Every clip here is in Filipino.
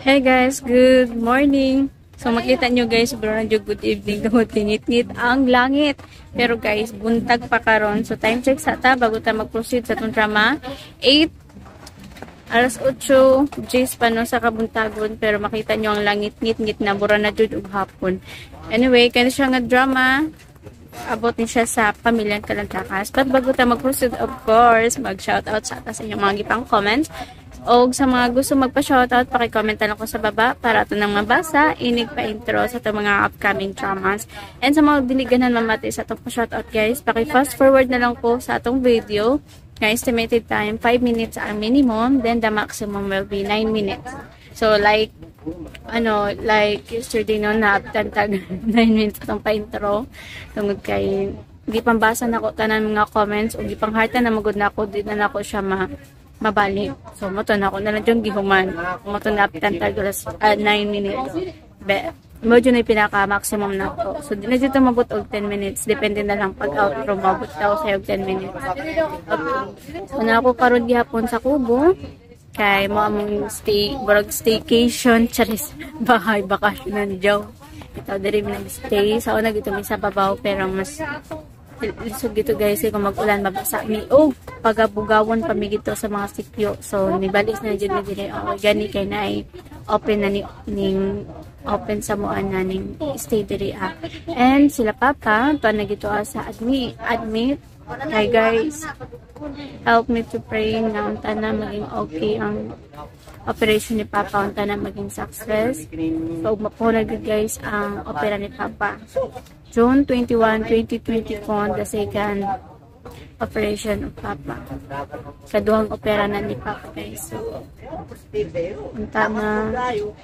Hey guys, good morning. So makita nyo guys, bro, good evening. Tungod tinit-nit ang langit. Pero guys, buntag pa karon. So time check sa ta bago ta mag-proceed sa tong drama. 8:08 J's pa no sa kabuntagon, pero makita nyo ang langit nit-nit na bura na jud og hapon. Anyway, kani siya nga drama. About ni siya sa Pamilyang Kalantakas. But bago ta mag-proceed, of course, mag-shoutout sa atas inyong mga gipang comments. O sa mga gusto magpa-shoutout, paki-comment lang ko sa baba para ito nang mabasa, inig pa-intro sa itong mga upcoming dramas. And sa mga diliganan mamati sa itong pa-shoutout guys, paki-fast forward na lang po sa itong video. Na estimated time, 5 minutes ang minimum, then the maximum will be 9 minutes. So like yesterday no, naabtantag 9 minutes itong pa-intro. Tungod kay, di pambasa na ko tanan mga comments, o di pangharta na magod na ako, di na ako siya mabalik. So, moto na ako na lang yung gihuman. Moto na abtantag 9 minutes. Mojo na yung pinaka-maximum na ako. So, di na dito mabot og 10 minutes. Depende na lang pag-outro mabot daw sa'yo 10 minutes. Okay. So, na ako karon gihapon sa Kubo. Kay mo among staycation, charis, bahay, bakasyonan, Joe. Ito, diri mi nag-stay. Sa una, gito mi sa babaw, pero mas lisod gito guys, kung mag-ulan, mabasa mi. Oh, pagabugawon pa mi gito sa mga sikyo. So, nibalis na dyan mi diri. Oh, gani kay na open na ning open sa moan na ning stay diri ah. And sila papa, to na gito sa admit. Hi guys, help me to pray na unta na maging okay ang operation ni Papa, unta na maging success. So, mapunag guys ang opera ni Papa. June 21, 2024, the second operation of Papa. Kaduhang opera na ni Papa guys. So, unta na,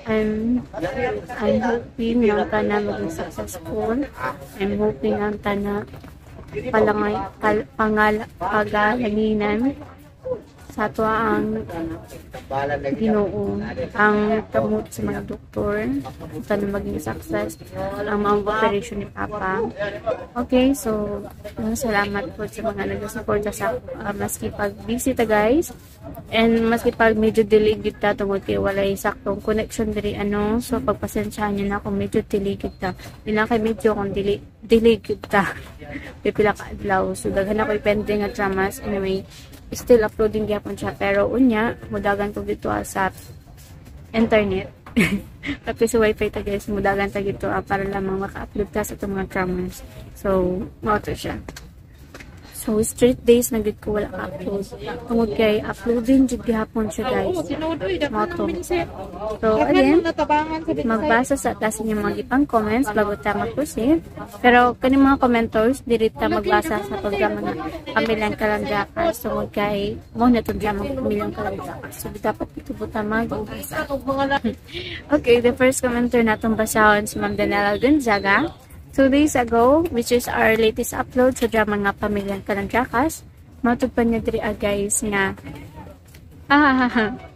I'm hoping na unta na maging successful. I'm hoping na unta na pagalanginan sa ato ang Ginoo, ang kamot sa mga doktor, ito na maging success ang mga operation ni Papa. Okay, so salamat po sa mga nag-support sa maski pag-visita guys, and maski pag medyo delayed ta tungod kay walay saktong connection diri so pagpasensyahan niyo na kung medyo delayed ta. Dili kay medyo kung delayed ta. Pipila ka adlaw, so daghan ako pending at dramas. Anyway, still uploading gyapon siya, pero unya mudagan ko dito sa internet. Tapos sa wifi ta guys, mudagan ta dito para lamang maka-upload ta sa itong mga dramas. So mao to siya. So, straight days na gid ko wala upload. Tungod kay uploading jud gihapon siya guys. Moto. So, again, magbasa sa taas niyo mga gipang comments bago ta mag-proceed. Pero kani mga commenters, dili ta magbasa sa programa na Pamilyang Kalantakas. Tungod kay mo na itong drama Pamilyang Kalantakas. So, dapat ito po ta magbasa. Okay, the first commenter natong basahon si Ma'am Danela Gonzaga. 2 days ago, which is our latest upload sa drama nga Pamilyang Kalantakas, matod pa niya diri guys nga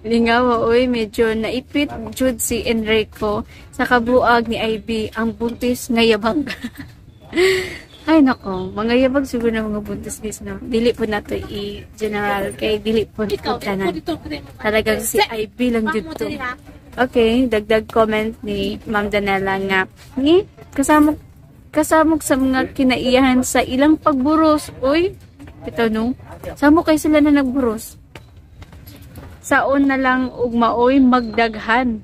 lingaw oy, medyo naipit jud si Enrico sa kabuag ni IB ang buntis nga yabag. Ay nako, mga yabag siguro na mga buntis guys no. Dili po nato i-general kay dili po ito tanan. Talagang si IB lang jud to. Okay, dagdag comment ni Ma'am Danela nga ni kasamok sa mga kinaiyahan sa ilang pagburos. Uy, ito no. Samo kay sila na nagburos. Saon na lang ug maoy magdaghan.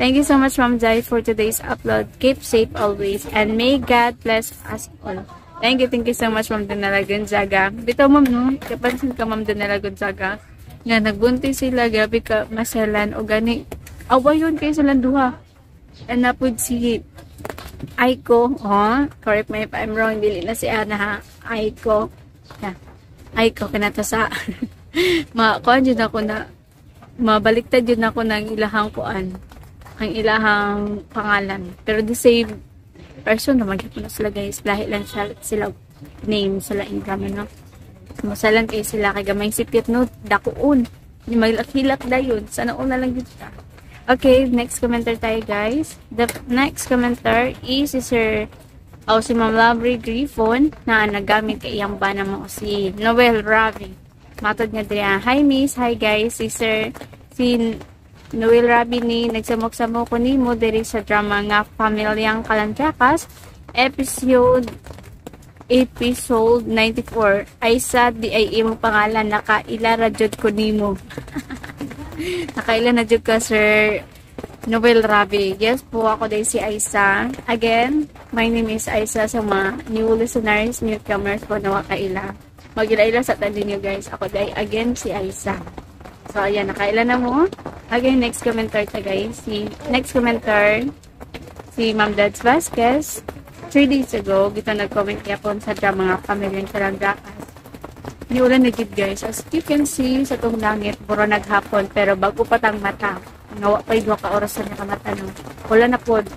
Thank you so much Ma'am Jai for today's upload. Keep safe always and may God bless us all. Thank you so much Ma'am Danela Gonzaga. Bitaw ma'am no, kapansin ka Ma'am Danela Gonzaga nga nagbuntis sila, grabe ka maselan o gani. Awayon kay silang duha. And napud si Aiko, correct me if I'm wrong, dili na si Ana ha, Aiko, Aiko, kanata sa, kuan yun ako na, mabaliktad yun ako ng ilahang kuan, ang ilahang pangalan, pero the same person naman yun na sila guys, lahi lang sila name, sila income, no, masalan kayo sila, kay gamay sipit, no, dakuon, maghilat na yun, sana una lang yun siya. Okay, next commenter tayo guys. The next commenter is si Ma'am Labry Griffon na nagamit kay iyang bana mo si Noel Ravi. Matod nga diya. Hi miss, hi guys. Si Noel Rabi ni nagsamok-samok ko nimo diri sa drama nga Pamilyang Kalantrakas, episode 94. Ay sa di ay imong pangalan nakaila ra jud ko nimo. Nakaila na jud ka, Sir Noel Rabi. Yes po, ako din si Aisa. Again, my name is Aisa sa mga new listeners, newcomers po na wakaila. Mag-ila-ila sa tali nyo guys. Ako din again si Aisa. So, ayan, nakaila na mo. Again, next commenter ta guys. Next commenter, si Ma'am Dads Vasquez. 3 days ago, gito nag-comment yapon sa mga Pamilyang Kalantrakas. Ni ulan na gid guys. As you can see sa tong langit, buro naghapon, pero bago pa tang mata. Nawa pa 2 ka oras na nakamata no. Wala na pod.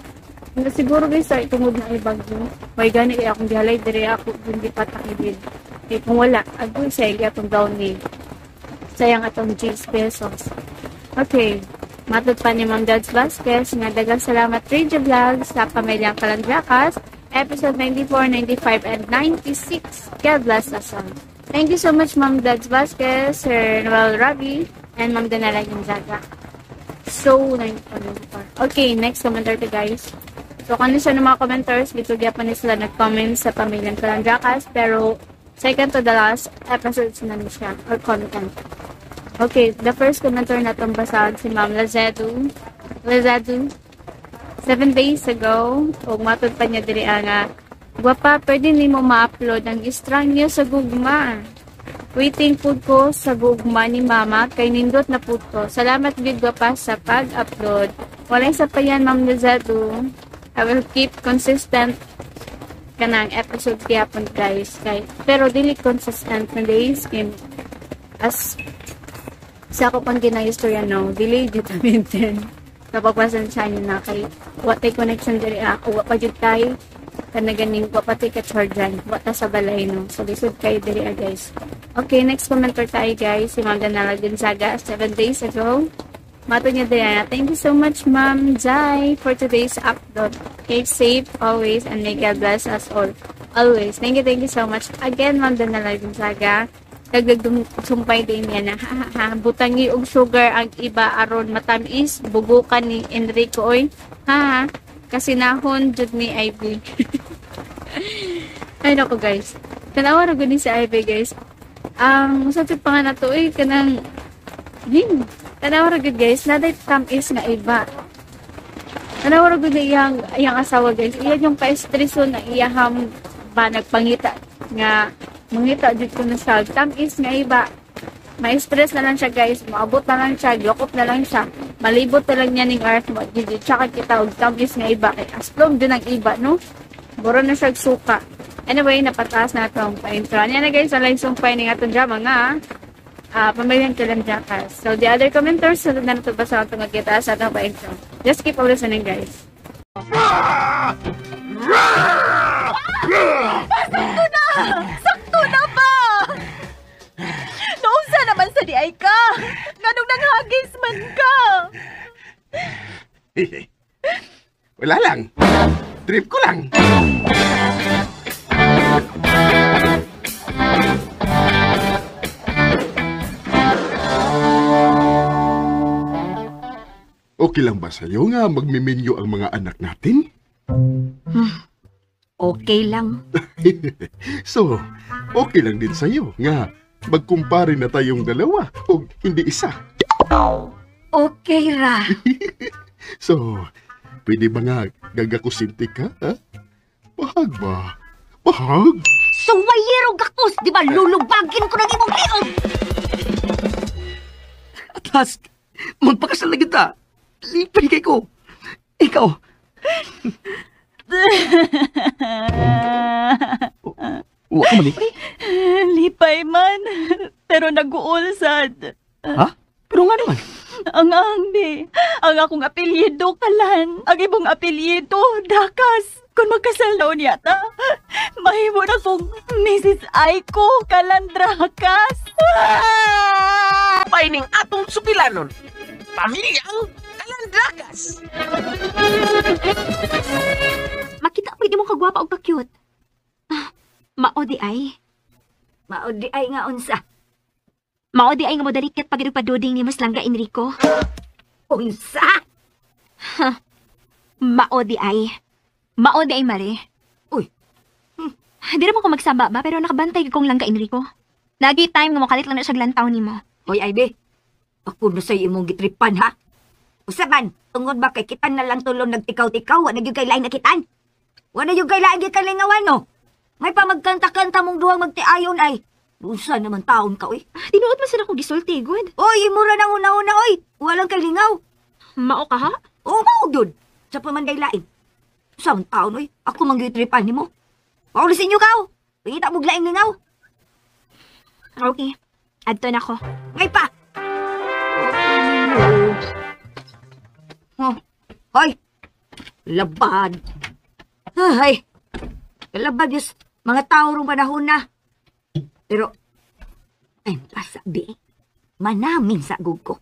Siguro guys, ay tungod na ibagyo. May gani kaya akong gihalay dire ako hindi patakilid. Eh kung wala, agoy sa atong down ni. Sayang atong 10 pesos. Okay. Matod pa ni Ma'am Dads Vasquez nga daghang salamat Radio Vlog sa Pamilyang Kalantrakas, episode 94, 95, and 96. God bless us all. Thank you so much, Ma'am Dads Vasquez, Sir Noel Rabi, and Ma'am Danala Gonzaga. So, 94. Okay, next commenter to guys. So, kung siya ng mga commenters, dito pa sila nag-comment sa Pamilyang Kalantrakas, pero second to the last episode na siya, or content. Okay, the first commenter na itong basag si Ma'am Lazedu. 7 days ago, o matod pa niya diri nga, "Gwapa, pwede ni mo ma-upload ang istranyo sa gugma. Waiting food ko sa gugma ni Mama, kay nindot na food ko. Salamat gid gwapa sa pag-upload. Walay sa pa yan, Ma'am Lazedu. I will keep consistent kanang episode kayapon guys. Pero dili consistent na days in as sa ako pang ginayistorya no, delay dito maintain. Kapag pasensya nyo na kay watay connection diri ako, wapa jud tayo kanaganing wapati ka chargean, wata sa balay no. So lisod kayo diri guys. Okay, next commenter tayo guys, si Ma'am Danala Gonzaga, 7 days ago. Mato niya diri, "Thank you so much Ma'am Jai for today's upload. Keep safe always and may God bless us all. Always." Thank you so much. Again, Ma'am Danala Gonzaga. Dagdag sumpay din yan na butangi og sugar ang iba aron matamis bubukan ni Enrico oy kasi nahon jud ni Ivy. Ay nako guys, tanawa ra gud ni si Ivy guys. Sa pa nga nato kanang tanawa ra gud guys, naday tamis nga iba. Tanawa ra gud iyang asawa guys, iya yung pa-estreso na iyaham ba nagpangita nga mangita dito ko na siya. Tamis nga iba. May stress na lang siya guys. Maabot na lang siya. Glokop na lang siya. Malibot na lang niya ng earth mo. Tsaka kita og tamis nga iba. Kaya aslom din ang iba, no? Buro na siya suka. Anyway, napataas na itong pa-intro. Yan na guys, alay sumpay ng atong drama nga. Pamilyang Kalantrakas. So, the other commenters, sunod na ito ba sa itong magkita sa itong pa-intro. Just keep on listening guys. Sakto na ba? Nausa naman sa di ay ka. Nganong nanghagis man ka? Wala lang. Trip ko lang. Okay lang ba sa'yo nga magmiminyo ang mga anak natin? Okay lang. So, okay lang din sa'yo nga magkumpare na tayong dalawa o hindi isa. Okay ra. So, pwede ba nga gagakusinti ka, ha? Bahag ba? Bahag? So, wayero gakos, di ba lulubagin ko ng imong liog? Atlas, magpakasal na kita. Lipay kay ko. Ikaw. Huwag ka malipay? Lipay man, pero nag-uulsad. Ha? Pero nga naman. Ang angdi, ang akong apelyido kalan, ang ibong apelyido dakas. Kung magkasal daw niyata, mahimo na kong Mrs. Aiko Kalandrakas. Paining atong supilanon, Pamilyang Kalandrakas. Makita pwede mo kagwapa o ka-cute. Maodi ay. Maodi ay nga unsa. Maodi ay nga modalikit pag paduding ni Mas Langga Enrico. Unsa? Mao di ay. Mao di ay, Mare. Uy. Di naman ko magsaba ba, pero nakabantay kong lang ka, Enrico. Lagi time nga makalit lang na siya lantaw ni mo. Hoy, Ivy. Ako na sa'yo imong gitripan, ha? Usaban, tungod ba kay kitan na lang tulong nagtikaw-tikaw, wala yung kailain na kitan? Wala yung kailain gikalingawan, no? May pa magkanta-kanta mong duwang magtiayon ay. Unsa naman taon ka, oy? Tinuod man sila kong gisulti, good. Oy, imura nang una-una, oy. Walang kalingaw. Mao ka, ha? Oo, mao yun. Sa pamanday lain. Saan taon, oy? Ako manggitripan ni mo. Paulisin nyo ka, oh. Pangita mo glaing lingaw. Okay. Adto na ko. Ngay pa! Oh. Hoy! Labad. Ay! Labad yung mga tao rong panahon na. Pero, ay, pasabi, manaming sa agog ko.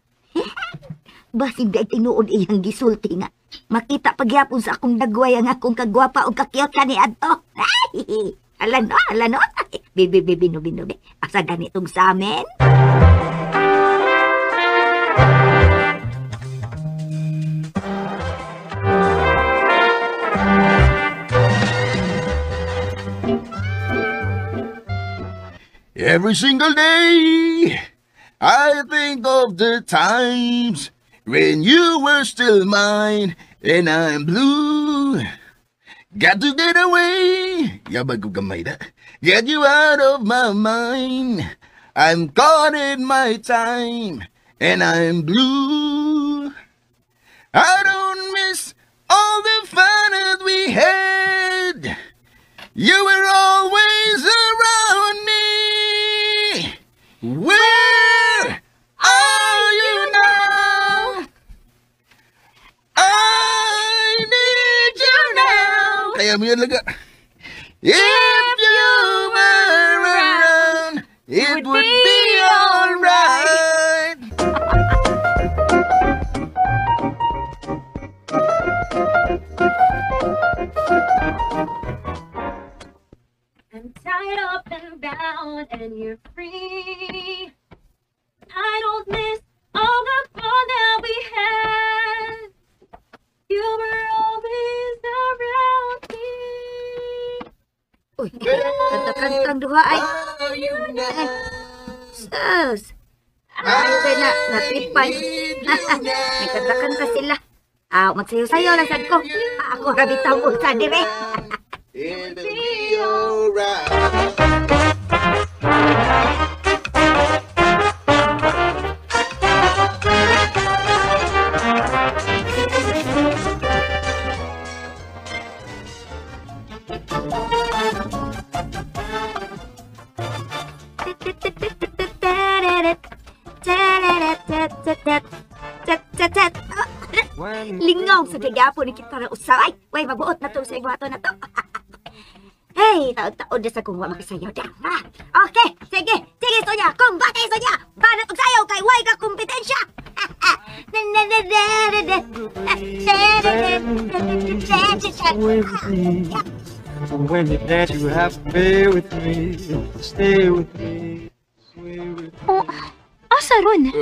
Basin di ay tinuod iyang gisulti nga. Makita pagyapon sa akong dagway ang akong kagwapa o kakiyot ka ni Adto. Alam no? Bibi, no. Asa ganitong sa amin? Every single day, I think of the times when you were still mine and I'm blue. Got to get away. Yabag ko gamay na. Get you out of my mind. I'm caught in my time and I'm blue. I don't miss all the fun that we had. You were always around me. Where are you now? I need you now. Kaya mo yan laga. If you were around, it would be alright. I'm tied up and bound and you're free. I don't miss all the fun that we had. You were always around me. Uy, kanta-kantang duha ay. Sus. Ayaw kayo na, natripan. May kanta-kanta sila. Magsayo-sayo lang sad ko. Ako rabitang mo sa dire. It'll be alright. Lingaw sa kagapo ni kita na usay. Way, mabuot na to sa iwato na to. Hey, taon-taon na sa kung makasayaw na. Okay, sige, Sonya. Kung bate, Sonya. Banat og sayaw kay way ka kompetensya. When you dance, you have to stay with me. Stay with me. Stay with me. Oh, asa ron?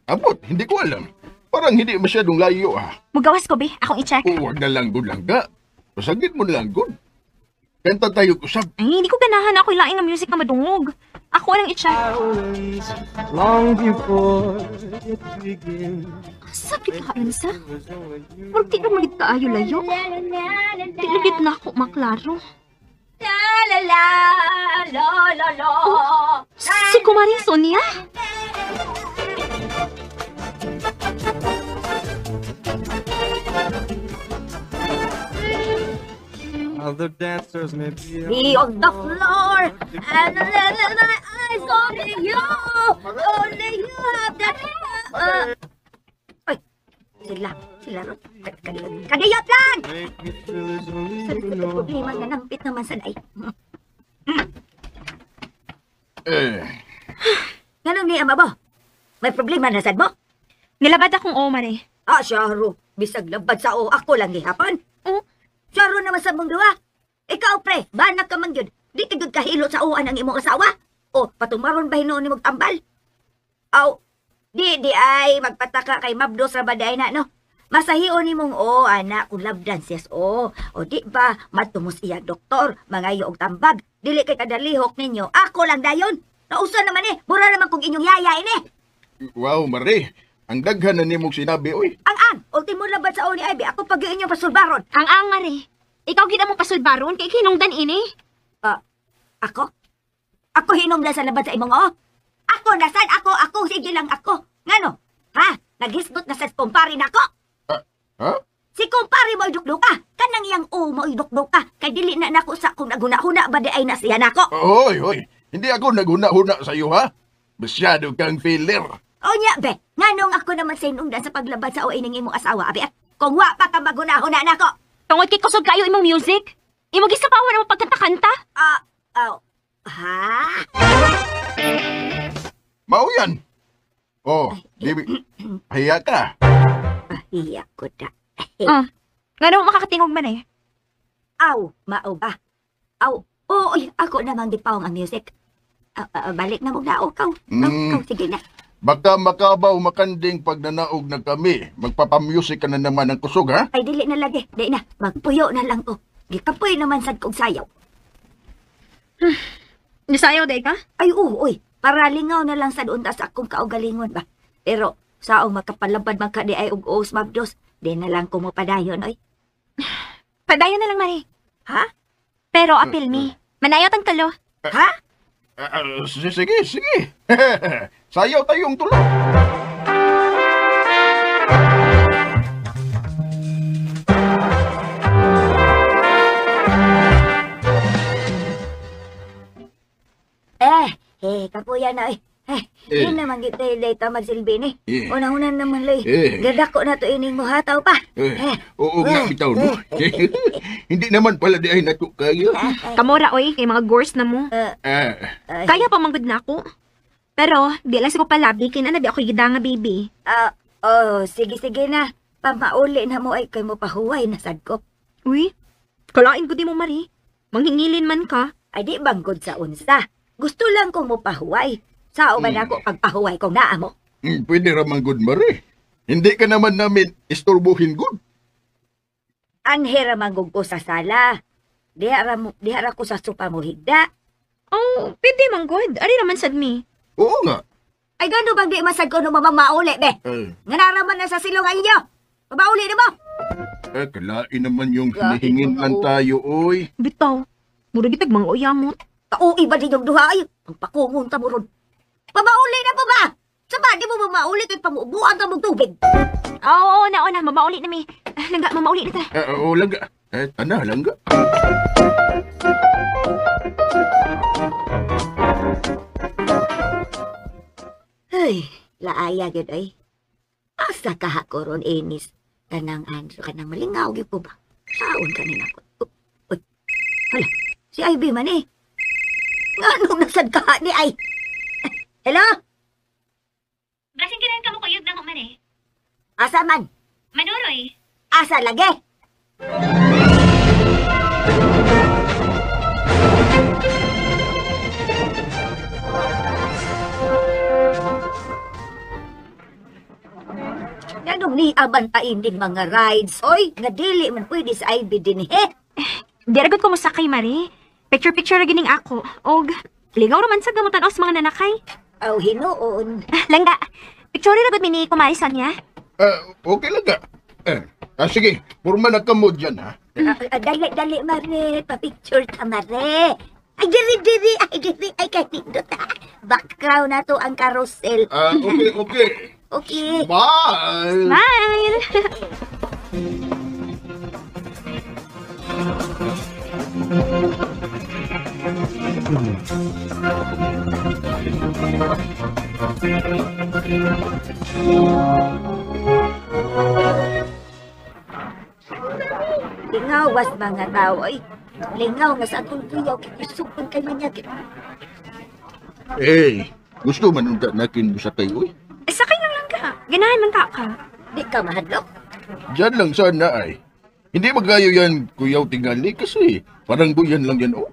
Abot, hindi ko alam. Parang hindi masyadong layo Mugawas ko, be. Akong i-check. Huwag na lang good lang ga. Pasagit mo na lang good. Kanta tayo kusab. Ay, hindi ko ganahan ako ilaing ng music na madungog. Ako lang i-check. Hours long before it begins. Sakit ka, Ansa. Huwag di na magit kaayo layo. Tilagit na ako maklaro. Si Kumaring Sonia? Other dancers may be Be on the floor and let my eyes only you. Only you have that. Ay, sila ron. Kadiyot lang! make me feel as only Sa you know. problema nga nampit naman sa day. Ganun ni ama ba? May problema na sad mo? Nilabad akong Omar eh. Syaro. Bisag labad sa ako lang gihapon. Oh, Syaro naman sa mong duwa. Ikaw, pre, banak ka man yun. Di tigod kahilo sa uwan ang imong asawa. O, patumaron ba hinoon ni mong tambal? Aw, Di ay magpataka kay Mabdos ra baday na no. Masahion ni mong anak kung labdan siyas o di ba matumos iya doktor mangayo og tambag dili kay kadalihok ninyo ako lang dayon nausa naman mura naman kung inyong yaya ini. Wow, Mare. Ang daghan na nimong sinabi, oy. Ang ultimo labad sa ni Ivy ako pag inyong pasulbaron. Ang Mari. Ikaw gid among pasulbaron kay kinungdan ini. Ako? Ako hinungdan sa labad sa imong Ako nasan ako sige lang ako. Ngano? Ha? Naghisgot na sa kumpare nako. Ha? Si kumpare mo idukdok ka. Kanang iyang mo idukdok ka. Kay dili na nako sa kung naguna-huna ba di ay nasiya nako. Hoy. Hindi ako naghuna-huna sa iyo, ha? Masyado kang filler. O nya, be. Nganong ako naman sinungdan sa paglabad sa uining imong asawa, abi? At kung wa pa ka maguna-huna nako. Tungod kay kusog kayo imong music. Imo gisapawan ang pagkanta-kanta. Ha? Mao yan. Di hiya ka. Hiya ko da. Ngano makakatingog man Mao ba? Ako namang gipawang ang music. Balik na mo na kaw. Sige na. Baka makabaw makanding pag nanaog na kami. Magpapamusic ka na naman ng kusog, ha? Ay, dili na lagi. Di na. Magpuyo na lang ko. Gikapoy naman sad kong sayaw. Nisayaw day ka? Ay, para lingaw na lang sa doon sa akong kaugalingon ba. Pero, saong makapalabad man ka di ay ug-os Mabdos, di na lang ko mo padayon, oy. Padayon na lang, Mari. Ha? Pero apil mi. Manayot ang tulo. Ha? Sige. Sayaw tayong tulo. Kapuya na, Yun naman kita data magsilbi ni. Unang-unan naman, Loy. Eh. Gadako na to ining mo hataw pa. Oo nga, bitaw, no? Hindi naman pala di ay nato kayo. Kamora, oy, kay mga gores na mo. Kaya pa manggod na ako. Pero, di lang ko palabi, kinanabi ako gida nga, baby. Sige na. Pamauli na mo ay kay mo pahuway na sad ko. Uy, kalain ko di mo, Mari. Manghingilin man ka. Ay di banggod sa unsa. Gusto lang kong mo pahuway. Sao man ako pagpahuway kong naa mo? Pwede ramang good, Mare. Hindi ka naman namin istorbohin good. Anhera manggog ko sa sala. Dihara ko sa sopa mo higda. Oh, pwede man good. Ari naman sad mi. Oo nga. Ay gano bang di masad ko no mamamauli, be? Nga naraman na sa silong ay inyo. Mabauli na mo? Kalain naman yung hinihingin lang tayo, oy. Bitaw, mura gitag mga uyamot. Kauwi ba din yung duha ay? Ang pakungon ta mo ron. Mabauli na po ba? Saba, di mo mamauli kay pamubuan ka mong tubig. Oo, na, mamauli na mi. Langga, mamauli na ta. Oo, langga. Langga. Ay, laaya gid ay. Asa ka hakoron inis. Kanang Andrew, kanang malingaw gyud po ba? Saon ka nila ko. Uy, hala, si Ivy man eh. Anong nasad ka ni ay? Hello? Brasin ka rin ka mo kuyog na mo, Mari. Asa man? Manuroy. Asa lagi? Ganong ni abantain din mga rides. Oy, nga dili man pwede sa Ivy din Diragot ko mo sakay, Mari. Picture-picture gining ako. Og, ligaw naman sa gamutan os mga nanakay. Aw, hinoon. Langga, picture rin agad ni Kumarisan niya. Okay langga. Sige, purma na ka mo dyan, ha? Dali, Mare. Pa-picture ka, Mare. Ay, diri. Ay, kanindot, ha. Background na to ang carousel. Okay. Okay. Bye! Smile! Lingawas mga tao, ay. Lingaw nga sa atong tuyaw, kisupon kay manyagit. Gusto man unta nakin sa kayo, oy. Sakay lang langga. Ganahan man ka. Di ka mahadlok. Diyan lang sana ay. Hindi magayo yan, kuyaw tingali, kasi parang buyan lang yan, oh.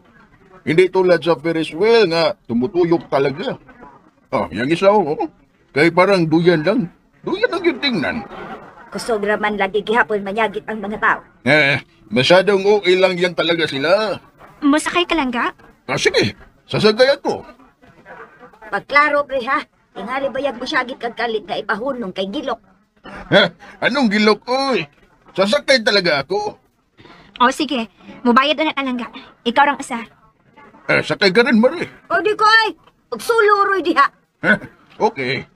Hindi tulad sa Ferris wheel nga tumutuyok talaga. Yung isa, oh. Kay parang duyan lang. Duyan ang yung tingnan. Kusog raman lagi gihapon manyagit ang mga tao. Masyadong okay lang yan talaga sila. Masakay ka lang ga? Sige, sasagay ako. Pagklaro, pre, ha? Tingali bayag mo syagit kag kalit na ipahunong kay Gilok. Anong gilok, oy? Sasakay talaga ako. O sige, mubayad na ka lang ga. Ikaw rang asa. Sakay ka rin, Mari. O di ko ay, pagsulo roy diha. Okay.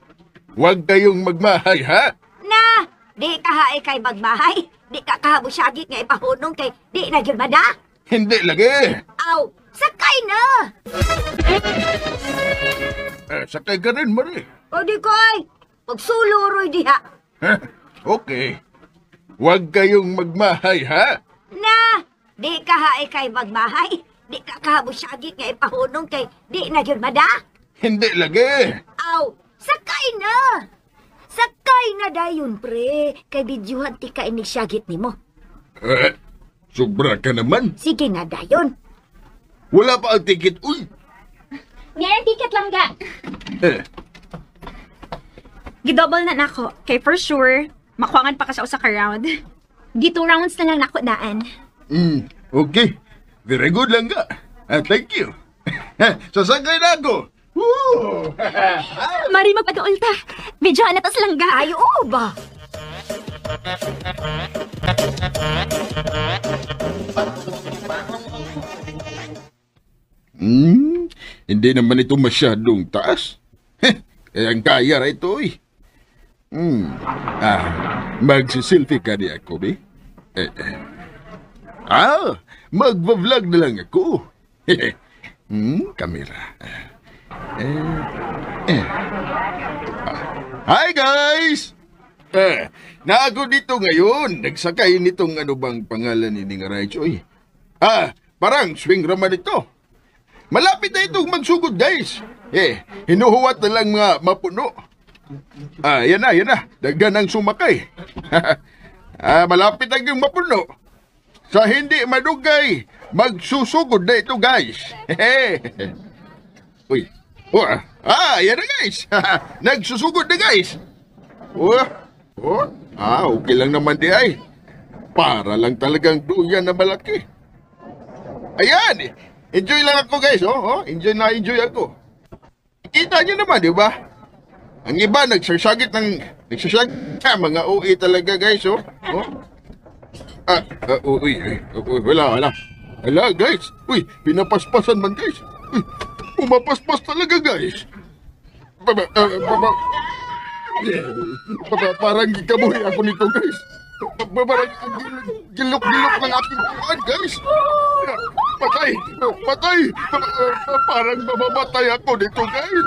Huwag kayong magmahay, ha? Na, di ka hae kay magmahay. Di ka kahabusyagit nga ipahunong kay di na gyud mada. Hindi lagi. Aw, sakay na. Sakay ka rin, Mari. O di ko ay, pagsulo roy diha. Okay. Huwag kayong magmahay, ha? Na, di ka hae kay magmahay. Di ka kahabusyagit nga ipahunong kay di na gyud mada. Hindi lagi. Aw, sakay na. Sakay na dayon, pre. Kay bidyuhan ti ka inisyagit nimo. Sobra ka naman. Sige na dayon. Wala pa ang ticket, uy. Ngayon ticket lang ga. Gidouble na nako. Kay for sure, makuangan pa ka sa usa ka round. Di 2 rounds na lang nako daan. Okay. Very good lang ka. Thank you. Sasagay na ako. Woo! Mari magpaduol ta. Medyo na tas lang ga. Ay, oo ba? Hindi naman ito masyadong taas. Ang kaya ra ito, eh. Magsiselfie ka di ako, be? Magva-vlog na lang ako. Kamera. Hi, guys! Naago dito ngayon. Nagsakay nitong ano bang pangalan ni Ngaray Choy. Parang swing raman ito. Malapit na itong magsugod, guys. Hinuhuwat na lang mga mapuno. Yan na. Daghan ang sumakay. Malapit na yung mapuno. Sa hindi madugay, magsusugod na ito, guys. Uy. Yan na, guys. Nagsusugod na, guys. Okay lang naman di ay. Para lang talagang duyan na malaki. Ayan. Enjoy lang ako, guys. Enjoy ako. Kita nyo naman, di ba? Ang iba, nagsasagit mga OA talaga, guys, wala. Wala, guys. Uy, pinapaspasan man, guys. Uy, pumapaspas talaga, guys. Parang gikabuhi ako nito, guys. Parang gilok-gilok ng aking buwan, guys. Patay. Parang mamamatay ako nito, guys.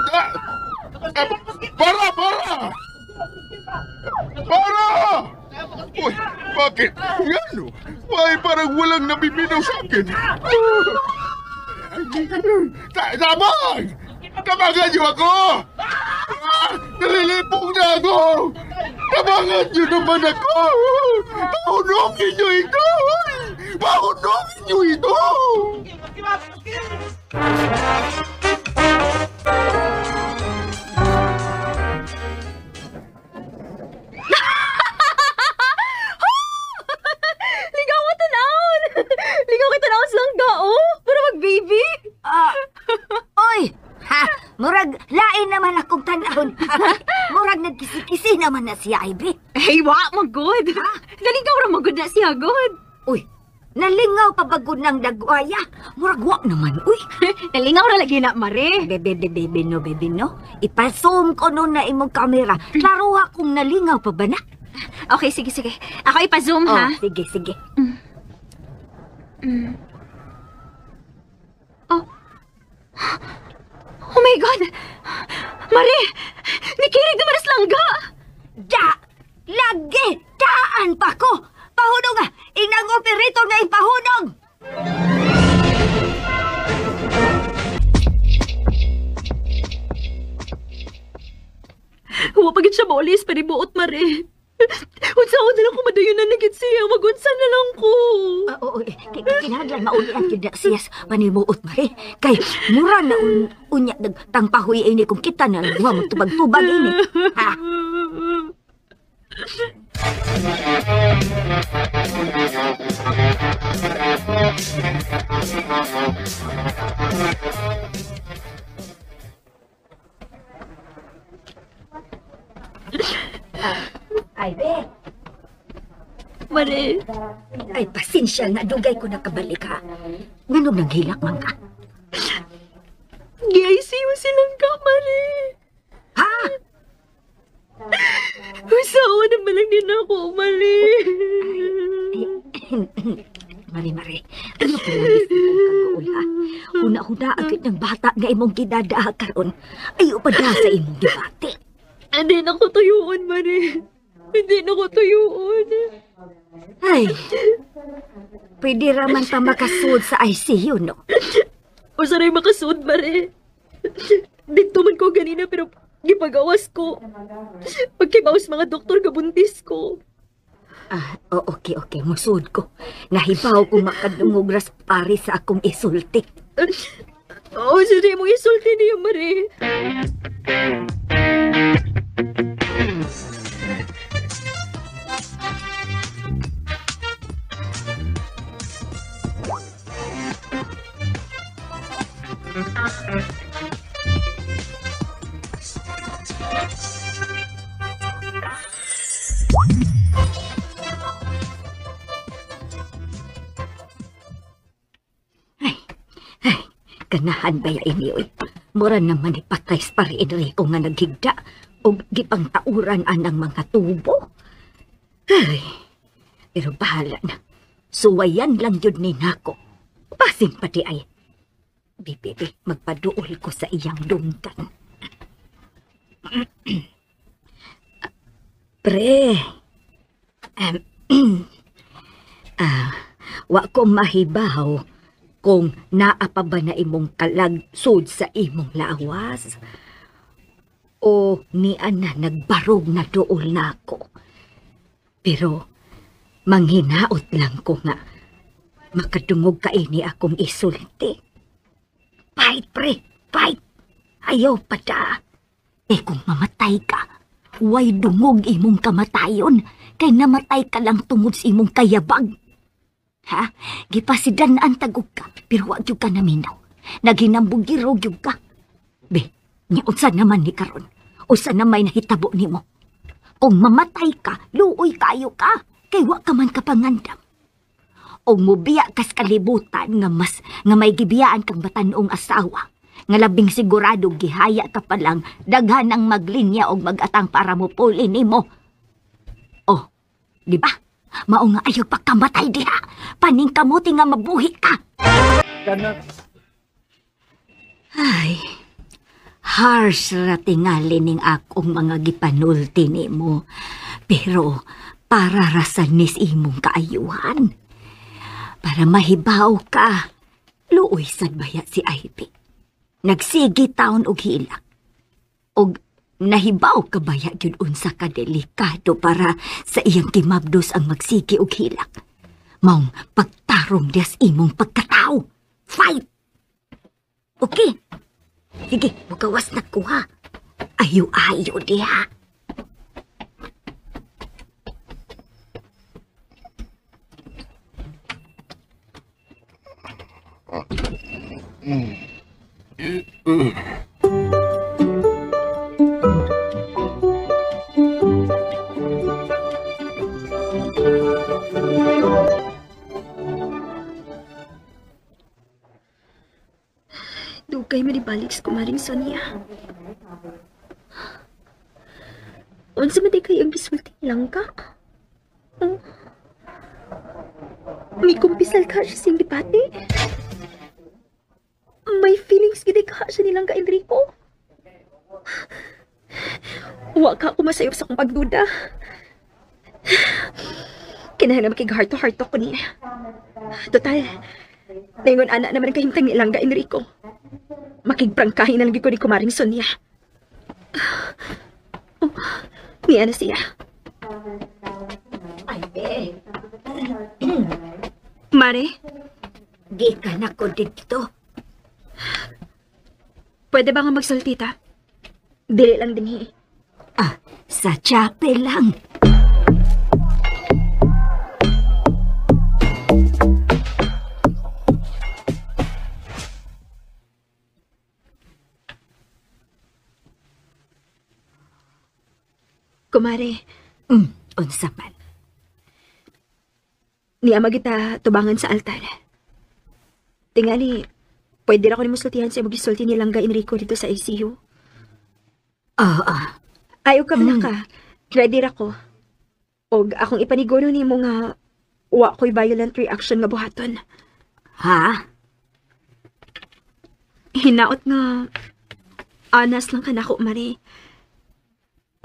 Para! Uy, bakit? Yan, parang walang nabiminaw sa akin. Tabang! Tabangan niyo ako! Nalilipong na ako! Tabangan niyo naman ako! Pahunogin niyo ito! Pahunogin niyo ito! Ligaw kita na lang gao para mag-baby. Oy! Murag, lain naman akong tanahon. Murag nagkisi-kisi naman na siya, Ivy. Hey, magod. Naligaw ra magod na siya, god. Uy, nalingaw pa bagod ng dagwaya. Murag naman, uy. Nalingaw ra lagi na, Mare. Baby no. Ipa-zoom ko nun na imong kamera. Klaro akong nalingaw pa ba na? Okay, sige. Ako ipa-zoom, ha? Sige. Oh my God! Mare! Nikirig naman as langga! Lagi! Daan pa ko! Pahunong nga! Inang operator nga ipahunong! Huwag pagit siya molis, panibuot, Mare. Unsaon na lang ko madayon na nagit siya. Magunsa na lang ko. Oo, kinahanglan maulian yun na siyas panimuot mare. Kay mura na unya nagtangpahoy ini kung kita na lang mo tubag-tubag ini. Ha? Ay, be. Mare. Ay, pasensya nga. Dugay ko nakabalik ha. Ganun naghilak man ka. Gi-ICU silang ka, Mare. Ha? Usawa naman lang din ako, Mare. Mari. Ano pa lang gusto kong kagaul ha? Huna-huna agad ng bata nga imong gidadaha karon. Ayaw pa da sa imong debate. Hindi na ko tuyuon, Mare. Hindi na ko tuyuon. Ay, pwede raman pa makasud sa ICU, no? O saray makasud, Mare. Dito man ko ganina pero gipagawas ko. Pagkibawas mga doktor gabuntis ko. Okay. Musud ko. Nahibaw ko makadungog ras pari sa akong isulti. Saray mong isulti niya, Mare. Ganahan ba ya ini, oy? Mura naman ipatay pa rin Enrico nga naghigda o gipang tauran anang mga tubo. Ay, pero bahala na. Suwayan lang yun ni Nako. Pasing pati ay. Bibi, magpaduol ko sa iyang dunggan. Pre, wa ko mahibaw kung naa pa ba na imong kalagsod sa imong lawas? O niya na nagbarog na dool na ako? Pero manghinaot lang ko nga makadungog ka ini akong isulti. Fight, pre! Fight! Ayaw pa da. Kung mamatay ka, way dungog imong kamatayon kay namatay ka lang tungod sa imong kayabag. Ha? Gipasidan ang tagog ka, pero wag yung ka naminaw. Naghinambugiro yung ka. Be, niunsa naman ni karon. Usa na may nahitabo ni mo. Kung mamatay ka, luoy kayo ka. Kay wag ka man kapangandam. O mubiya kas kalibutan nga may gibiyaan kang batanong asawa. Nga labing sigurado gihaya ka palang daghan ang maglinya o magatang para mo pulin ni mo. Oh, di ba? Mao nga ayaw pagkamatay diha. Paning kamuti nga mabuhi ka. Ay, harsh ra tingali ning akong mga gipanulti nimo. Pero para rasanis imong kaayuhan. Para mahibaw ka. Luoy sad baya si Ivy. Nagsigi taon og hilak. Og nahibaw ka baya yun unsa ka delikado para sa iyang kimabdos ang magsigi og hilak. Maong pagtarong des imong pagkatao. Fight! Okay. Sige, mugawas na ko ha. Ayo-ayo diha. Dugay manibalik sa kumaring Sonia. Unsa man kay ang gisulti lang ka? May kumpisal ka siya siyang dipati? May feelings gid ka siya nilang ka Enrico? Wa ka ako masayop sa kong pagduda. Kinahanglan makig heart to heart ko niya. Total, naingon anak naman kahimtang nilang ka Enrico. Makigprangkahin na lagi ko ni kumaring Sonia. Niya na siya. Mare, Gikan ako dito. pwede ba nga magsulti ta? Dili lang dinhi. Sa chapel lang. Kumare, Unsa man. niya magita tubangan sa altar. Tingali, pwede ra ko ni musultihan sa imong gisulti ni Langga Enrico dito sa ICU. Ayaw ka man ka. Ready ra ko. Og akong ipaniguno nimo nga wa ko'y violent reaction nga buhaton. Ha? Hinaot nga anas lang ka nako, Mari.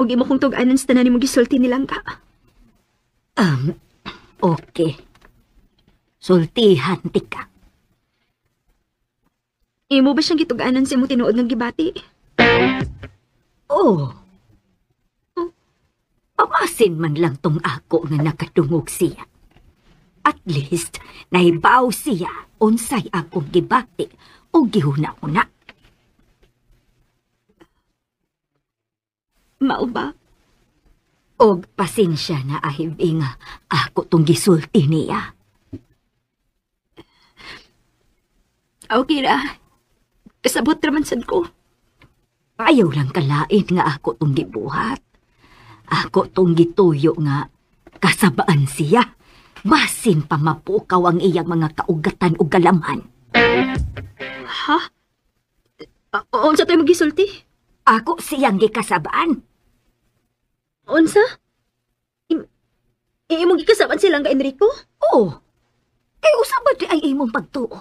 Og imo kong tug-anan sa tanan nimo gisulti ni Langga. Okay. Sultihan ti ka. Imo ba siyang gitug-anan sa imong tinuod nga gibati? Oh. Pamasin man lang tong ako nga nakatungog siya. At least, nahibaw siya unsay akong gibati o gihuna-una. Mao ba? Og pasensya na ahibi nga ako tong gisulti niya. Okay ra. Kasabot raman sad ko. Ayaw lang kalain nga ako tong gibuhat. Ako tong gituyo nga kasabaan siya. Basin pa mapukaw ang iyang mga kaugatan o galaman. Ha? Unsa tayo magisulti? Ako siyang gikasabaan. Unsa? Imong gikasaban silang ka Enrico? Oo. Kay usabad di ay imong pagtuo.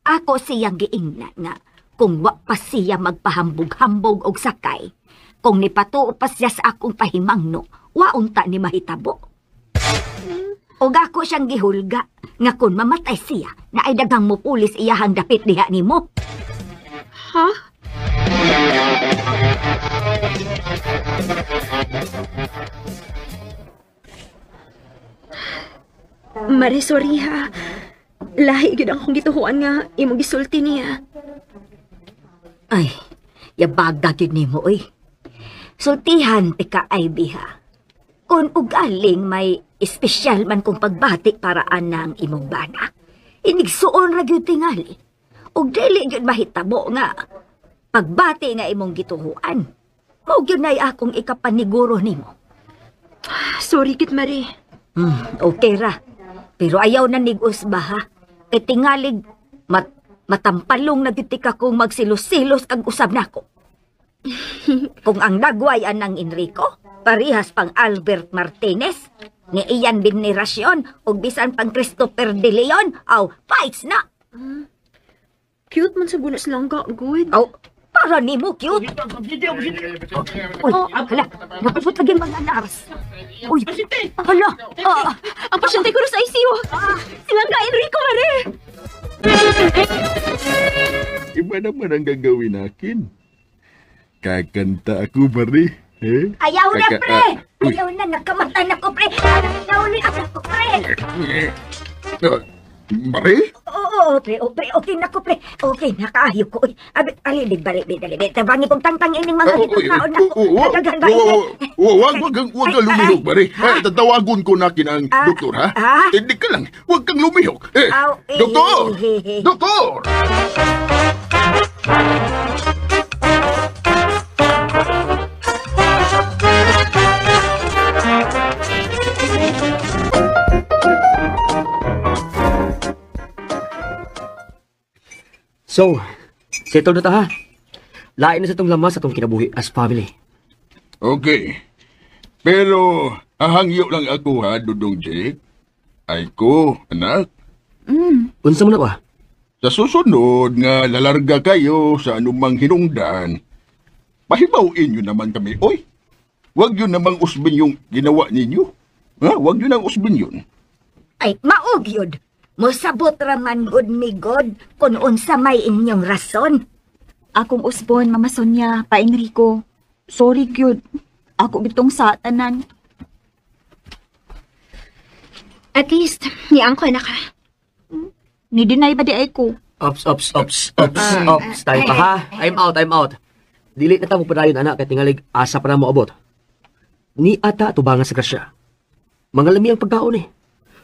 Ako siyang giingnan nga kung wa pa siya magpahambog-hambog og sakay, kung nipatuo pa siya sa akong pahimangno, wa unta ni mahitabo. Og ako siyang gihulga nga kung mamatay siya, na ay daghang mupulis iyahang dapit diha nimo. Ha? Mare, sorry ha. Lahi gyud akong gituhuan nga imong gisulti niya. Ay, yabaga gyud nimo oy. Sultihan ti ka ay biha. Kung ugaling may espesyal man kong pagbati para anang imong bana, inigsuon ra gyud tingali. Og dili gyud mahitabo nga pagbati nga imong gituhuan. Mao gyud nay akong ikapaniguro nimo. Sorry kit Mare. Okay ra. Pero ayaw na nigos ba ha? Kay tingalig matampalong na gyud ka kung magsilos-silos kag usab nako. Kung ang dagway anang Enrico, parihas pang Albert Martinez, ni Ian Veneracion, o bisan pang Christopher De Leon, aw, fights na! Cute man sa bunas lang ka, good. Aw, para ni mo, cute! Uy, hala, napupot lagi mga nars. Uy, hala, Ang pasyente ko sa ICU. Silang ka Enrico, Mare. Iba naman ang gagawin nakin. Kakanta ako, Mari. Eh? ayaw na, pre! Uy. Ayaw na, nagkamatay na ko, pre! Ayaw na ako, pre! Mari? Oo, pre, okay na ko, pre. Okay, nakaayo ko. Uy, abit, alilig, balik, tabangi kong tangtang ining mga gitong na ko. Nagdagan ba Wag kang lumihok, Mari. Tatawagon ko na kinang doktor, ha? Hindi ka lang. Wag kang lumihok. Doktor! Doktor! So, settle na ta ha. Lain na sa itong lamas sa itong kinabuhi as family. Okay. Pero, ahangyo lang ako, ha, Dudong Jake? Ay ko, anak. Unsa mo na ba? Sa susunod nga lalarga kayo sa anumang hinungdan, pahibawin nyo naman kami, oy. Huwag yun namang usbin yung ginawa ninyo. Ha? Huwag yun ang usbin yun. Ay, maog yun. Musabot raman good mi God kung unsa may inyong rason. Akong usbon, Mama Sonia, pa Enrico. Sorry, gyud. Ako gitong sa tanan. At least, niyang ko na ka. Ni-deny ba di ay ko? Ops. Time pa ha. I'm out. Dili na tamo padayon anak kay tingalig asa pa na mo abot. Ni ata tubangan sa grasya. Mga lami ang pagkaon eh.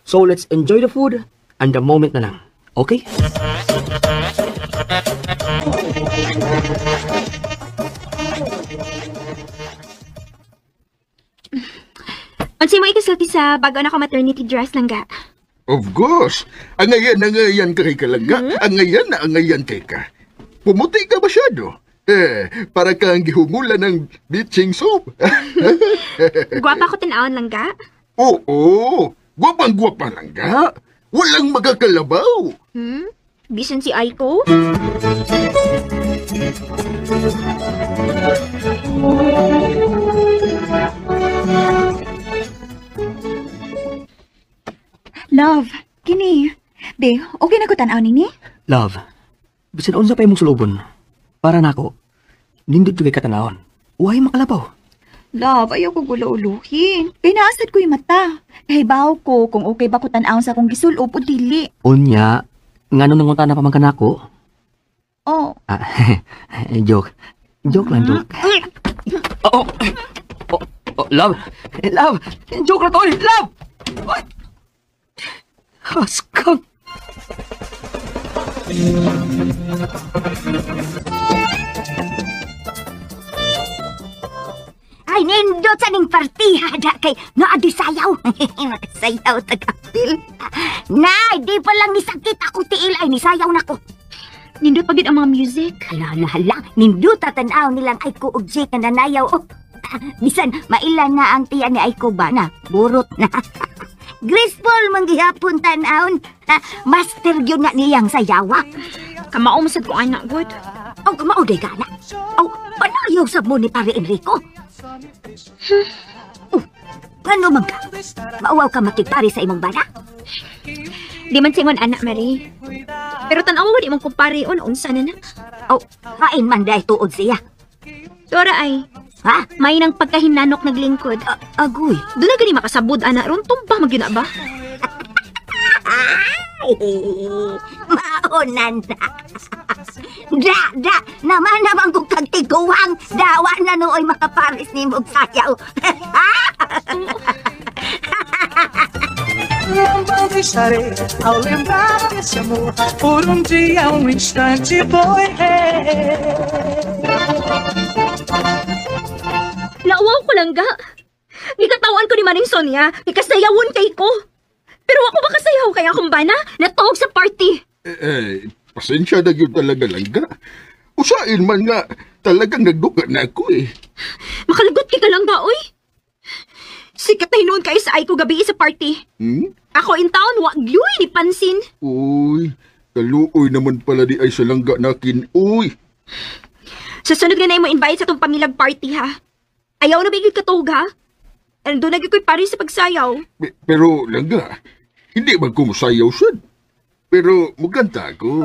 So let's enjoy the food and the moment na lang. Okay? Unsay mo ikasulti sa bago na ko maternity dress lang ga? Of course. Angayan ka kay Kalangga. Angayan kay ka. Pumuti ka masyado. Para kang gihumulan ng bleaching soap. Gwapa ko tinawon lang ga? Oo. Gwapang-gwapa lang ga. Walang magakalabaw. Bisan si Aiko? Love, kini. Be, okay na ko tanaw nini? Love, bisan unsa pa imong sulubon. Para nako, nindot jud kay katanawon. Uway makalabaw. Love, ayaw ko gulauluhin. Kay naasad ko yung mata. Kahibaw ko kung okay ba ko tanawon sa akong gisulob o dili. Unya, ngano nangunta na pa man kanako? Oh. Joke. Joke lang, joke. Love. Joke lang to, love! What? Haskang. Ay, nindot sa ning partiha da kay naadi sayaw. Makasayaw tagapil. Nay, di pa lang nisakit ako tiil ay nisayaw na ko. Nindot pagid ang mga music. Hala, nindot tatanaw nilang ay ko og Jake na nanayaw. Bisan, mailan na ang tiyan ni Aiko ba na? Burot na. Graceful manggihapon tanawon. Master yun na niyang sayawa. Kamao mo sa ko anak, good. Aw, kamao day ka na. Aw, panayaw sa mo ni Pare Enrico. Paano magka? Mauwaw ka makipari sa imong bana? Di man singon anak, Marie. Pero tanaw mo di mong kumpare on unsa na na. Aw, hain man dahil tuod siya. Dora ay, Ha? may nang pagkahinanok naglingkod. Agoy. Doon na gani makasabod, anak. Ron, tumpah magyuna ba? Maunan na. Naman kong kagtiguang. Dawa na nooy makaparis ni mong sayaw. Estarei ao lembrar desse amor. Por dia, instante foi. Nauwaw ko lang ga. Gikatawan ko ni Maring Sonia. Ikasayawon kay ko. Pero ako ba kasayaw kaya akong bana? Natawag sa party. Pasensya na yun talaga lang ga. Usain man nga, talagang nagduga na ako eh. Makalagot ka lang ba, oy? Sikat na hinuon kayo sa Aiko gabi sa party. Ako in town, wag yoy ni pansin. Uy, kaluoy naman pala di ay sa langga nakin, uy. Sa sunod nga na mo invite sa tong pamilag party, ha? Ayaw na bigay katog, ha? Ando na ko'y pari sa pagsayaw. Pero langga, hindi ba kumusayaw sad? Pero muganta ko.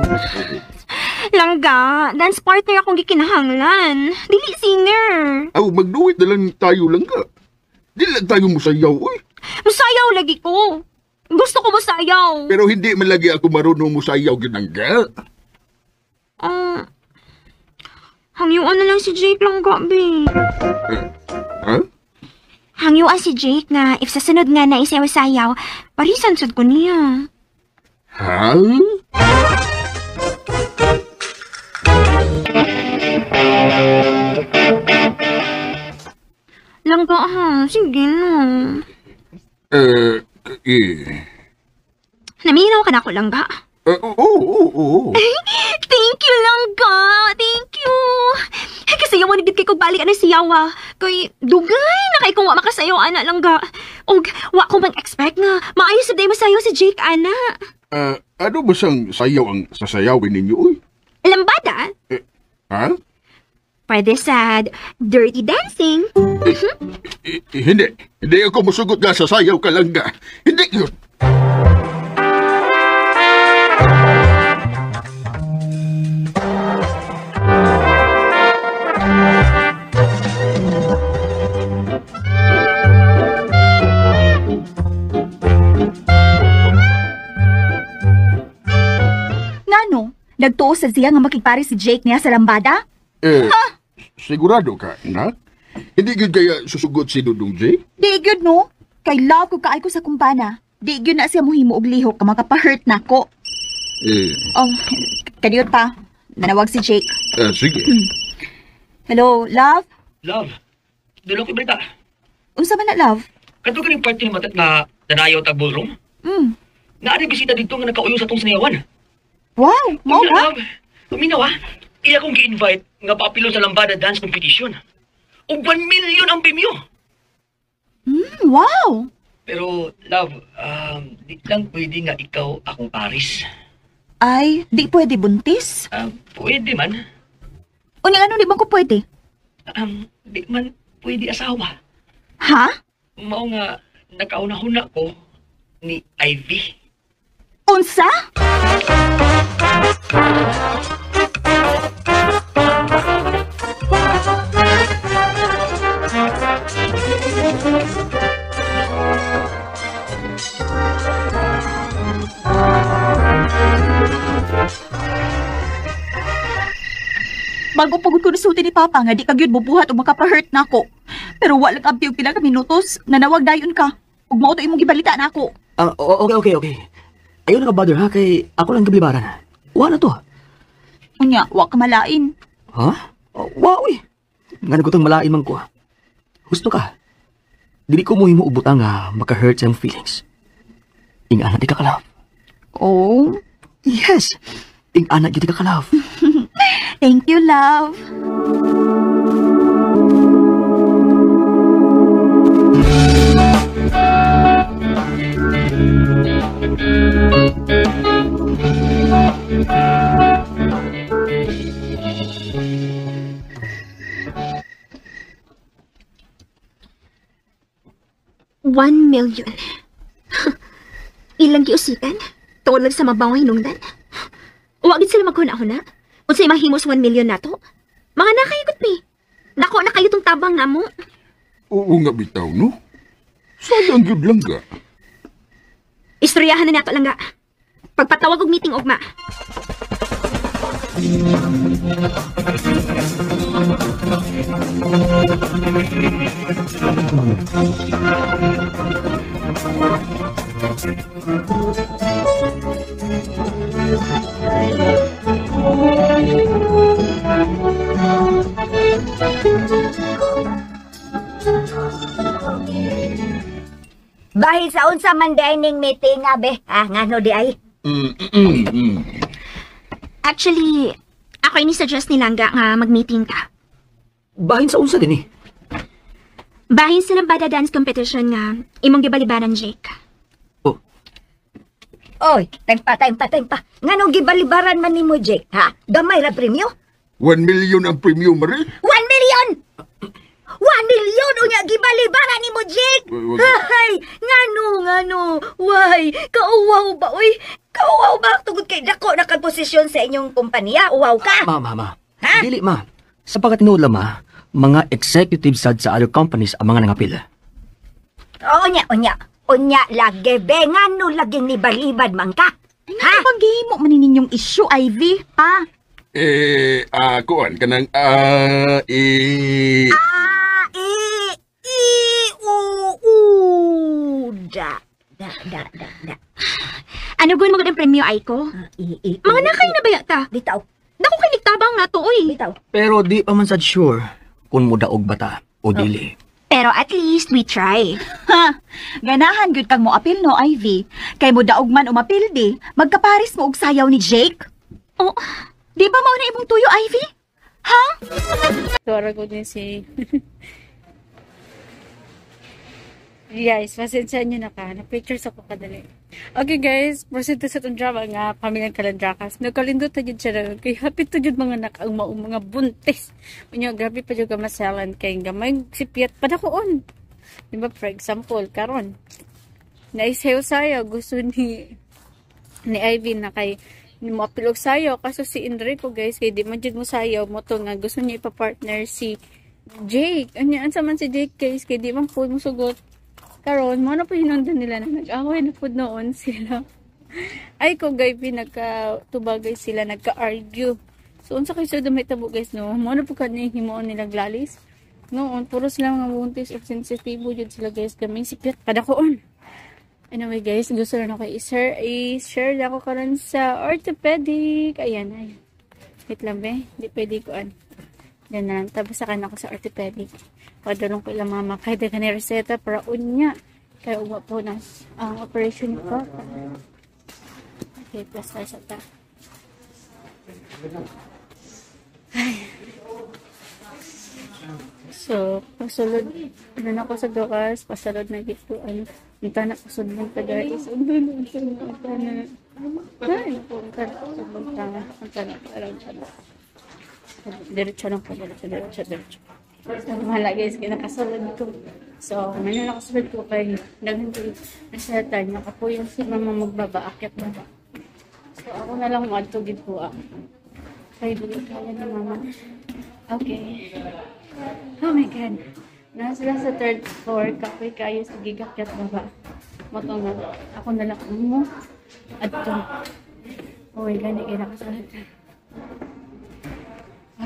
Langga, dance partner akong gikinahanglan. Dili singer. Aw, magduwit na lang tayo langga. Di lang tayo musayaw, uy. Musayaw lagi ko. Gusto ko musayaw. Pero hindi man lagi ako marunong musayaw ginangga. Hangyuan na lang si Jake lang gabi. Ha? Hangyuan si Jake nga if sa sunod nga na isayaw-sayaw, parisan sud ko niya. Ha? Langga ha, sige na. Naminaw ka na ako, Langga. Oo. Thank you, Langga. Thank you. Kasi yung manigid kay kong balik na siyawa. Kay dugay na kay kung wa makasayaw, ana, Langga. O, wa ko mag-expect nga. Maayos sa day masayaw si Jake, ana. Ano ba siyang sayaw ang sasayawin ninyo, uy? Lambada? Ha? Pwede sa dirty dancing. Hindi ako masugot nga sa sayaw ka lang nga. Hindi yun. Nagtuo sa siya nga makipare si Jake niya sa lambada? Sigurado ka, nak? Hindi gud kaya susugot si Dudong J? Di gyud no. Kay love ko kaay ko sa kumpana. Di gyud na siya mohimo og lihok ka makapa-hurt nako. Oh, kaniyot pa. Nanawag si Jake. Sige. Hello, love? Love, dalo ko balita. Unsa man na, love? Kadto ka ning party ni Matat na danayaw tag ballroom? Naari bisita dito nga nakauyo sa tong sinayawan. Wow, mao ba? Love, uminaw iya kong gi-invite nga paapilo sa lambada dance competition. Og 1 million ang premyo. Wow! Pero, love, di lang pwede nga ikaw akong paris. Ay, di pwede buntis? Pwede man. O ano di ba ko pwede? Di man pwede asawa. Ha? Mao nga, nakauna-huna ko ni Ivy. Unsa? Bago pagod ko nasuti ni Papa nga di kagyud bubuhat o makapa-hurt na ako. Pero walang abdi og pila ka minutos, nanawag dayon ka. Ug mao to imong gibalita na ako. Okay. Ayaw na ka-bother ha, kay ako lang gablibaran. Wa na to. Unya, wa ka malain. Ha? Wa, uy. Nga nagutang malain man ko. Gusto ka? Dili ko muhimo ubutang nga maka-hurt sa iyong feelings. Ingana di ka ka-love. Oh? Yes. Ingana di ka ka-love. Thank you, love. $1 million. Ilang giusikan? Tungod lang sa mabawang hinungdan? Huwag sila magkuna-huna? Unsay mahimos 1 million nato? Mga nakayugot mi. Nako na kayo tong tabang na mo. Oo nga bitaw, no? Sayang yun lang ga. Istoryahan na nato lang ga. Pagpatawag og meeting ugma. Bahil sa unsa man dining meeting nga be, ngano di ay? Actually, ako ini suggest ni Langga nga mag-meeting ka. Bahin sa unsa din eh. Bahin sa lambada dance competition nga imong gibalibaran, Jake. Oy, tempa. Nganong gibalibaran man nimo, Jake, ha? Gamay ra premyo? 1 million ang premium, Marie? 1 million! 1 million unya gibalibaran nimo, Jake! Hay, ngano? Why? Kauwaw ba, uy? Kauwaw ba? Tugod kay dako na posisyon sa inyong kumpanya? Uwaw ka? Ma. Ha? Dili, ma. Sa pagkatinuod lang, ma, mga executive sad sa other companies ang mga nangapil. Unya lagi, be. Ngano laging nibalibad man ka? Ha? Paghihimo man ninyong issue, Ivy, ha? Kuan ka ng, Da. Ano gawin magandang premyo, Aiko? Mga nakay na ba yata? Bitaw. Naku kay nagtabang na to, oy. Bitaw. Pero di pa man sad sure kung mudaog bata o dili. Pero at least we try. Ha? Ganahan gyud kang mo apil no, Ivy. Kay mo daog man umapil di, magkaparis mo og sayaw ni Jake. Oh, di ba mao na imong tuyo, Ivy? Ha? Tora ko din si... Guys, pasensya nyo na ka. Na-pictures ako kadali. Okay guys, proceed to sa itong drama nga pamilyang Kalandrakas. Nagkalindot na dyan siya na. Kaya happy to dyan mga nakaang mga buntis. Unya, grabe pa dyan ka masalan. Kaya gamay sipiat pa na koon. Diba, for example, karon naisayo sayo. Gusto ni Ivy na kay mo apilog sayo. Kaso si Enrico guys, kaya di man dyan mo sayo. Mo to nga gusto niya ipapartner si Jake. Anya, ansa man si Jake guys, kaya di man po mo sugot. Karon, mo na po hinundan nila na nag-away na po noon sila. Ay ko guys, nagka-tubagay sila, nagka-argue. So, unsa kayo sa dumay tabo guys, no? Muna po ka himuon nila glalis. Noon, puro sila mga buntis of sensitibo yun sila guys. Kaming sipyat, kadakoon. Anyway guys, gusto rin ako i-share na ako karon sa orthopedic. Ayan, ay. Wait lang be, hindi pwede ko yan na, tapos sakan ako sa orthopedic. Padulong ko ilang mama, kahit ka ni reseta para unya. Kaya uwa po na ang operation ko. Okay, plus tayo sa ta. Ay. So, pasulod na ako sa gawas, pasulod na dito, punta na pasulod ng guys. Punta na. Ay, punta na. Diretso lang po, diretso. So, mahala guys, kinakasulod ko. So, may nakasulod ko kay daghan ko nasatan niya ka po yung si mama magbaba-akyat baba. So, ako na lang magtugid po kay dili kaya ni mama. Okay. Oh my God. Nasa sila sa third floor, kapoy kayo sa gigakyat baba. Matong na, ako na lang mo. At ito. Oh my God, hindi nakasulod.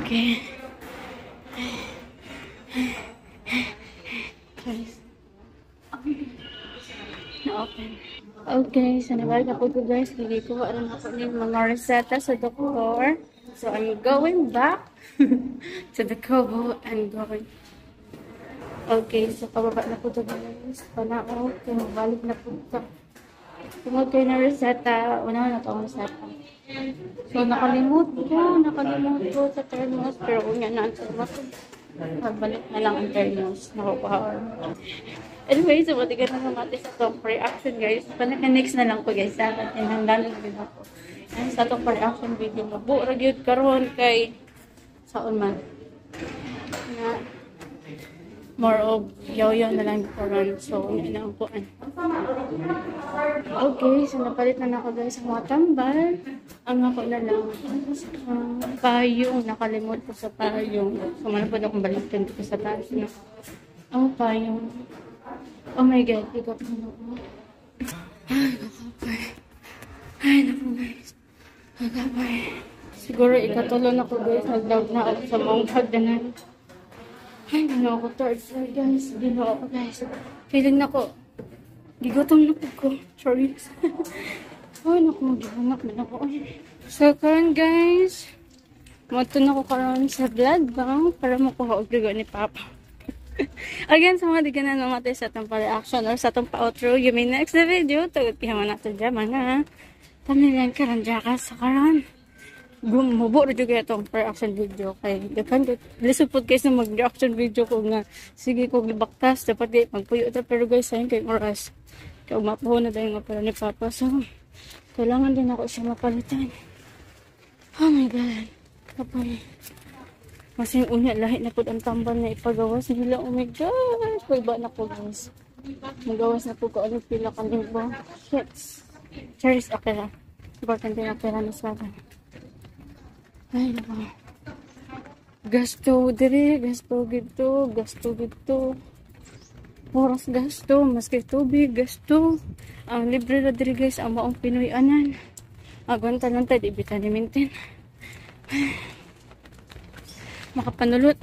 Okay. Guys. Na-open. Okay, so nabalik ako po guys. Hindi ko rin ako ng mga reseta sa doktor. So I'm going back to the Kobo and going. Okay, so pababa na po ito guys. Panao, kaya mabalik na po ito. Tungod kayo na reseta. Una na ito ang reseta. So nakalimut ko sa thermos. Pero unya na ang thermos. Magbalik na lang ang thermos. Nakukuha. Anyway, so matigan na mamati sa top reaction guys. Panaka-next na lang po guys. Dapat inhangganan na din ako. Ay, sa top reaction video. Mabuo yun karon kay saon man. Na more of yaw-yaw na lang karon. So, yun na ang puan. Okay, so napalit na ako guys ang mga tambal. Ang ako na lang payong. Nakalimot ko sa payong. So, manapod akong balikan ko sa taas. No? Ang payong. Oh my God, ikot mo na. Ay, kakapay. Ay, naku guys. Kakapay. Siguro ikatulon ako guys. Nag-down na ako sa mong hagdanan. Ay, ginawa ko third floor guys. Ginawa ko guys. Feeling na ko. Gigutom na ko. Sorry. Ay, naku, magihanap na ako. So, karon guys. Mato na ko karon sa blood bank para makuha og dugo ni Papa. Again, sa mga di ka na namatay sa itong pa-reaction or sa itong pa-outro, you may next the video. Tugod pihaman natin dyan mga pamilyan karanjaka sa karan. Gumubo rin juga itong pa-reaction video. Kaya dakan ko, lisupod guys na mag-reaction video ko nga. Sige ko gibaktas, dapat di magpuyo ito. Pero guys, sayang kayong oras. Kaya umapaho na dahil nga pala ni Papa. So, kailangan din ako siya mapalitan. Oh my God. Kapal. Kasi yung unya, lahit na po ang tambal na ipagawas nila. Oh my God! Paiba na po guys. Magawas na po ko ano pila kalimbo. Shit. Cheers, okay lang. Importante na pera na sa akin. Ay, naku. Gasto dire, gasto gito. Oras gasto, maski tubig, gasto. Ang libre na dire guys, ang maong Pinoy anan. Agwanta lang tayo, ibitan ni Mintin. Makapanulod,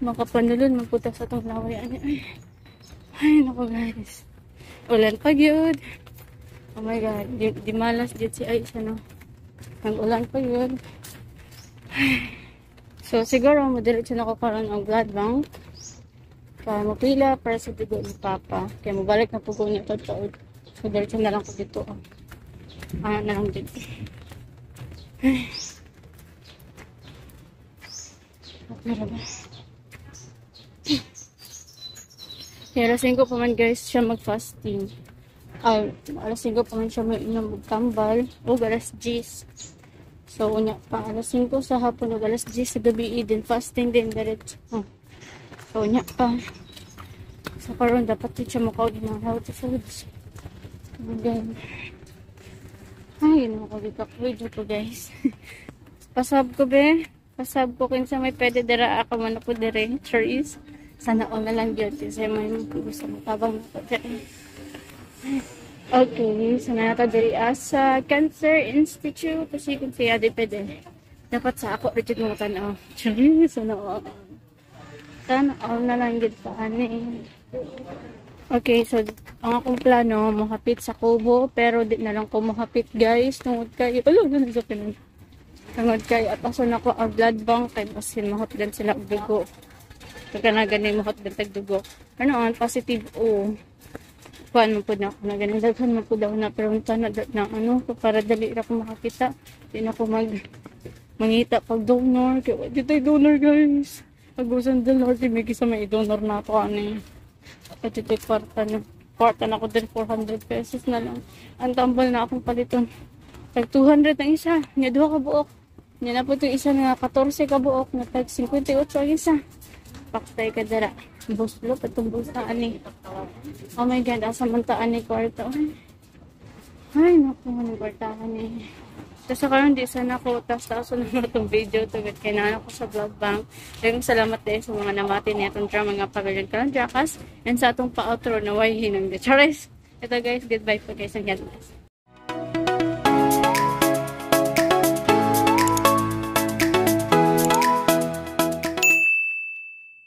makapanulod, magputak sa itong laway. Ay, naku guys. Ulan pag yun. Oh my God, di malas dito si Aisha, no? Ang ulan pag yun. So, siguro, madiretso na ako karoon ng blood bank. Kaya mapila para sa dugo ni Papa. Kaya mabalik na po ko niya ito. So, diretso na lang ko dito. Na lang dito. Ay. Pero ba? Kaya alas 5 pa man guys siya mag-fasting. Alas 5 pa man siya mag-tambal. O alas 10. So, unya pa. Alas 5 sa hapon o alas 10 sa gabi din. Fasting din. Diretso. So, unya pa. So, karoon dapat din siya makaw din ng healthy foods. Again. Ay, yun ako dito. Video ko guys. Pasab ko be. Pasab ko kinsa may pwede dira ako man ako dire. Cheers. Sana all na lang yun. Kasi may gusto mo tabang na pa dyan. Okay, so nata diri sa Cancer Institute kasi kung siya depende. Dapat sa ako rin mo tanaw. Churi, sana tanaw na lang gid pa ani. Okay, so ang akong plano mohapit sa Kubo pero di na lang ko mohapit guys tungod kay na sa pinon. Tungod kay atason ako ang blood bank kay basin mahotdan sila og dugo. Kaya na gani mahotdan tag dugo. Ano ang positive o kuan mo po na ako na ganun. Daghan mo po daw na pero na ano para dali ra ko makakita. Di na ko mangita pag donor. Kaya dito donor guys. Pag-usan din Lord, may kisa may donor na ako ano. At ito kwarta na ko din 400 pesos na lang. Ang tambal na akong paliton. Tag 200 ang isa. Nya 2 ka buok. Nya na po ito isa na 14 ka buok. Na tag 58 ang isa. Paktay ka dara. Buslo, patumbos na ani. Oh my God, asa man ta ani kwarta. Ay, naku, anong kwartahan eh. Tapos karon di sana ko taas-taas na itong video tugod kay nana ko sa vlog bank. Daghang salamat din sa mga namati ni atong mga pagayon karon jakas and sa atong pa-outro na way hinang the Charis. Ito guys, goodbye po guys and God bless.